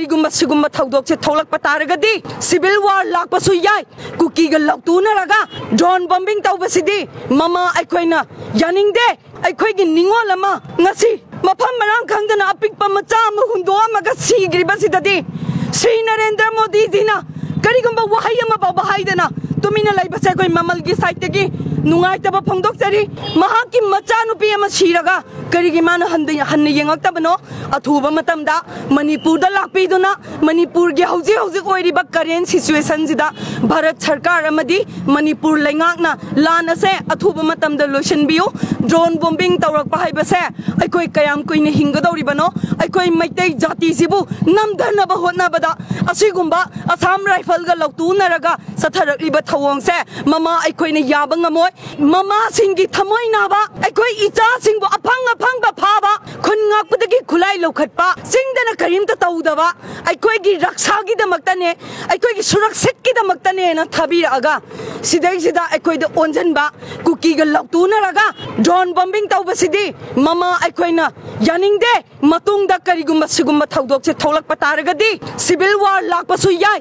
करिगुम्बा सिगुम्बा थौदोक से थौलक पतारगदी सिविल वार लाकपसु याय कुकी ग लौतुनरगा ड्रोन बॉम्बिंग तौबसिदी ममा अखोइना यानिंगदे अखोइगी निंगोल अमा ngasi मफम मरांग खंगदना अपिकपा मचा अमा हुंदोअमगा सिग्रिबसिददी श्री नरेंद्र मोदी जीना करिगुम्बा वहाई अमा बाबा हाइदना तुमिना लाइबसे कोई ममलगी साइटगी नुंगाइतबा फोंदोक्तरी महाकी मचा नुपी अमा सिरगा करिगी मान हन्न येंगक्तबनो अथुबा मतमदा मणिपुरदा लाकपीदुना मणिपुर गे हौजी हौजी ओइरिबा करेंट सिचुएशन जिदा भारत सरकार अमदी मणिपुर लेंगाकना लान असे अथुबा मतमदा लोइसनबियो ड्रोन बॉम्बिंग तौरकपा हाइबसे अखोइ कयाम कुइने हिंगदौरिबनो अखोइ मैतै जाति सिबु नमधनबा होतनाबदा असिगुम्बा असम राइफल गा लौतुनरगा सथरकलिबा थवोंगसे ममा अखोइने याबा ngамoi ममा सिंगी थमोइ नाबा अखोइ इचा सिंगबु अफंग अफंग फाबा खुन ngakpudagi khulai lokhatpa singdana karimta tawdaba अखोइगी रक्षागी दमक्तने अखोइगी सुरक्षित की दमक्तने ना थाबिरागा सिदै सिदा अखोइद ओनजनबा कुकी ग लौतुनरगा ड्रोन बॉम्बिंग तौबसिदी ममा अखोइना यानिंगदे मतुंगदा करिगुम्बा सिगुम्बा थौदोक से थौलक पतारगदी सिविल वार लाकपसु याय।